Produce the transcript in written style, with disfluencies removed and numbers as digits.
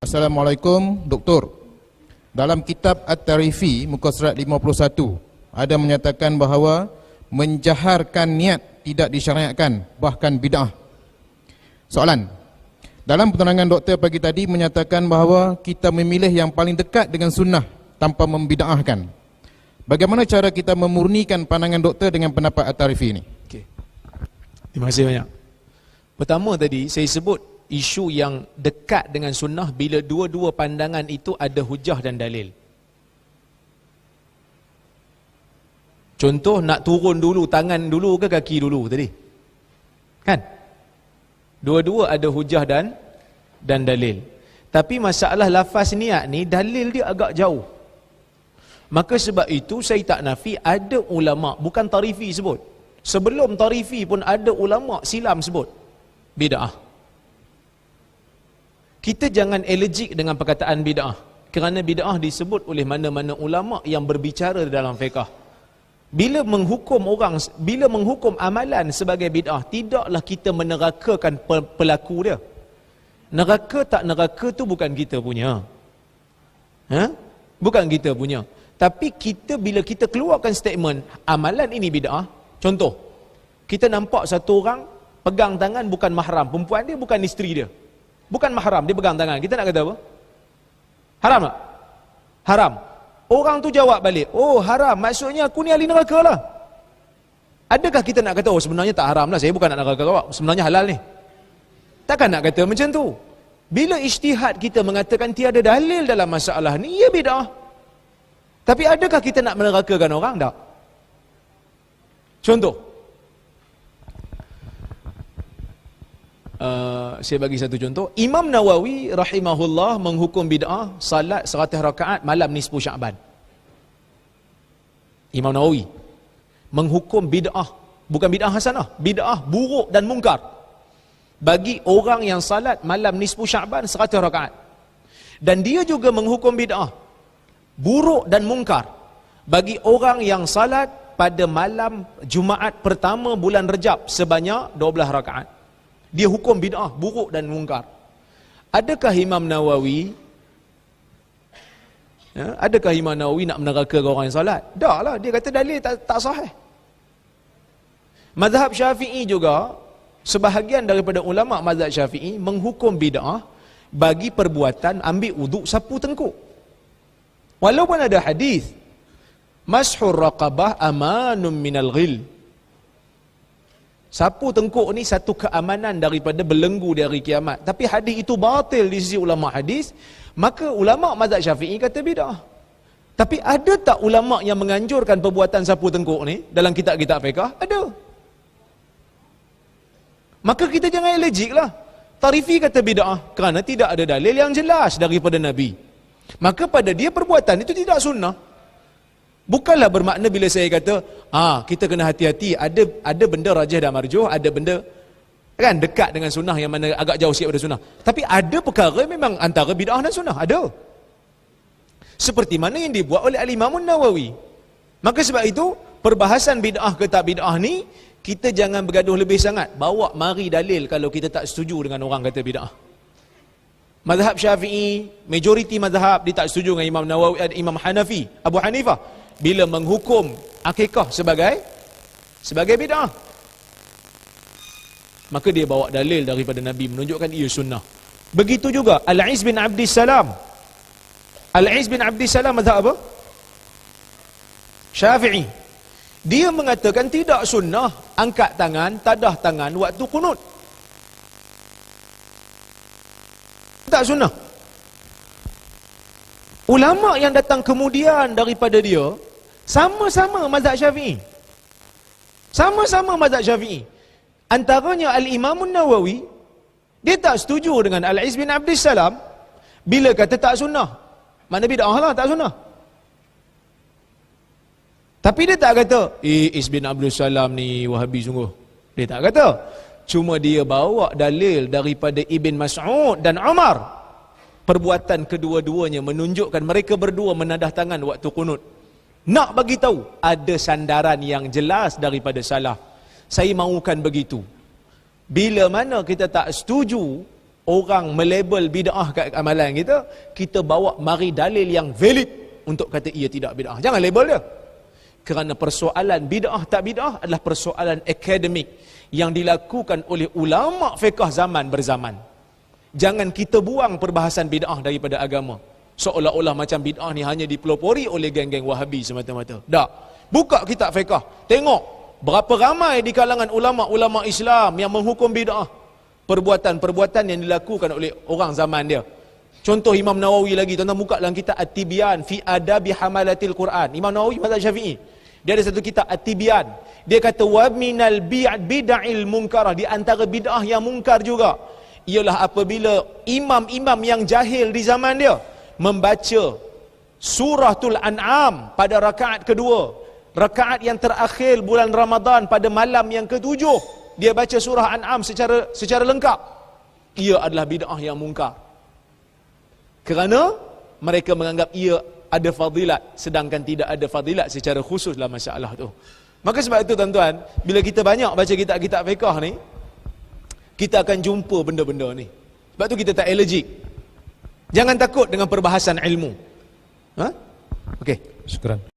Assalamualaikum, Doktor. Dalam kitab At-Tarifi, muka surat 51, ada menyatakan bahawa menjaharkan niat tidak disyariatkan, bahkan bid'ah. Soalan, dalam penerangan doktor pagi tadi menyatakan bahawa kita memilih yang paling dekat dengan sunnah tanpa membid'ahkan. Bagaimana cara kita memurnikan pandangan doktor dengan pendapat At-Tarifi ini? Okay. Terima kasih banyak. Pertama tadi saya sebut isu yang dekat dengan sunnah bila dua-dua pandangan itu ada hujah dan dalil. Contoh, nak turun dulu tangan dulu ke kaki dulu tadi? Kan? Dua-dua ada hujah dan dalil. Tapi masalah lafaz niat ni dalil dia agak jauh. Maka sebab itu saya tak nafi ada ulama, bukan Tarifi sebut. Sebelum Tarifi pun ada ulama silam sebut bid'ah. Kita jangan allergic dengan perkataan bid'ah, kerana bid'ah disebut oleh mana-mana ulama yang berbicara dalam fiqh. Bila menghukum amalan sebagai bid'ah, tidaklah kita menerakakan pelaku dia. Neraka tak neraka tu bukan kita punya. Bukan kita punya. Tapi kita bila kita keluarkan statement amalan ini bid'ah, contoh, kita nampak satu orang pegang tangan bukan mahram, perempuan dia bukan isteri dia, bukan mahram, dia pegang tangan. Kita nak kata apa? Haram tak? Haram. Orang tu jawab balik, oh haram, maksudnya aku ni ahli neraka lah. Adakah kita nak kata, oh sebenarnya tak haram lah, saya bukan nak neraka kau, sebenarnya halal ni? Takkan nak kata macam tu. Bila ijtihad kita mengatakan tiada dalil dalam masalah ni, ya bid'ah. Tapi adakah kita nak menerakakan orang? Tak. Contoh, saya bagi satu contoh. Imam Nawawi rahimahullah menghukum bid'ah salat 100 rakaat malam nisfu Sya'ban. Imam Nawawi menghukum bid'ah, bukan bid'ah hasanah, bid'ah buruk dan mungkar bagi orang yang salat malam nisfu Sya'ban 100 rakaat. Dan dia juga menghukum bid'ah buruk dan mungkar bagi orang yang salat pada malam Jumaat pertama bulan Rejab sebanyak 12 rakaat. Dia hukum bid'ah buruk dan mungkar. Adakah Imam Nawawi nak menerakakan orang yang salat? Tak lah, dia kata dalil tak sahih. Mazhab Syafi'i juga, sebahagian daripada ulama mazhab Syafi'i menghukum bid'ah bagi perbuatan ambil wuduk sapu tengkuk. Walaupun ada hadis mashur raqabah amanun minal ghil, sapu tengkuk ni satu keamanan daripada belenggu dari kiamat. Tapi hadis itu batil di sisi ulama hadis, maka ulama mazhab Syafi'i kata bid'ah. Tapi ada tak ulama yang menganjurkan perbuatan sapu tengkuk ni dalam kitab-kitab fiqh? Ada. Maka kita jangan allergic lah. Tarifi kata bid'ah kerana tidak ada dalil yang jelas daripada Nabi. Maka pada dia perbuatan itu tidak sunnah. Bukanlah bermakna bila saya kata kita kena hati-hati, ada benda rajih dan marjuh, ada benda kan dekat dengan sunnah yang mana agak jauh sikit pada sunnah. Tapi ada perkara memang antara bid'ah dan sunnah, ada. Seperti mana yang dibuat oleh Al-Imam Nawawi. Maka sebab itu perbahasan bid'ah ke tak bid'ah ni, kita jangan bergaduh lebih sangat. Bawa mari dalil kalau kita tak setuju dengan orang kata bid'ah. Mazhab Syafi'i, majoriti mazhab dia tak setuju dengan Imam Nawawi, Imam Hanafi, Abu Hanifah bila menghukum akikah sebagai bid'ah. Maka dia bawa dalil daripada Nabi menunjukkan ia sunnah. Begitu juga Al-Iz bin Abdissalam. Al-Iz bin Abdissalam mazhab apa? Syafi'i. Dia mengatakan tidak sunnah angkat tangan, tadah tangan waktu kunut. Tak sunnah. Ulama yang datang kemudian daripada dia sama-sama mazhab Syafi'i. Sama-sama mazhab Syafi'i. Antaranya Al-Imam Nawawi, dia tak setuju dengan Al-Iz bin Abdissalam bila kata tak sunnah. Mana bid'ah lah, tak sunnah. Tapi dia tak kata, Iz bin Abdissalam ni Wahabi sungguh. Dia tak kata. Cuma dia bawa dalil daripada Ibn Mas'ud dan Umar. Perbuatan kedua-duanya menunjukkan mereka berdua menadah tangan waktu kunut. Nak bagi tahu ada sandaran yang jelas daripada salaf. Saya mahukan begitu. Bila mana kita tak setuju orang melabel bid'ah kat amalan kita, kita bawa mari dalil yang valid untuk kata ia tidak bid'ah. Jangan label dia. Kerana persoalan bid'ah tak bid'ah adalah persoalan akademik yang dilakukan oleh ulama fiqh zaman berzaman. Jangan kita buang perbahasan bid'ah daripada agama. Seolah-olah macam bid'ah ni hanya dipelopori oleh geng-geng Wahabi semata-mata. Tak. Buka kitab fiqh. Tengok berapa ramai di kalangan ulama-ulama Islam yang menghukum bid'ah. Perbuatan-perbuatan yang dilakukan oleh orang zaman dia. Contoh Imam Nawawi lagi, tuan-tuan buka dalam kitab At-Tibyan fi Adabi Hamalatil Quran. Imam Nawawi mazhab Syafi'i. Dia ada satu kitab At-Tibyan. Dia kata wa minal bid'il munkarah, di antara bid'ah yang mungkar juga ialah apabila imam-imam yang jahil di zaman dia membaca suratul An'am pada rakaat kedua, rakaat yang terakhir bulan Ramadan pada malam yang ketujuh, dia baca surah An'am secara lengkap. Ia adalah bid'ah yang mungkar. Kerana mereka menganggap ia ada fadilat, sedangkan tidak ada fadilat secara khusus dalam masalah tu. Maka sebab itu tuan-tuan, bila kita banyak baca kitab-kitab fiqh ni, kita akan jumpa benda-benda ni. Sebab tu kita tak allergic. Jangan takut dengan perbahasan ilmu. Okey. Syukran.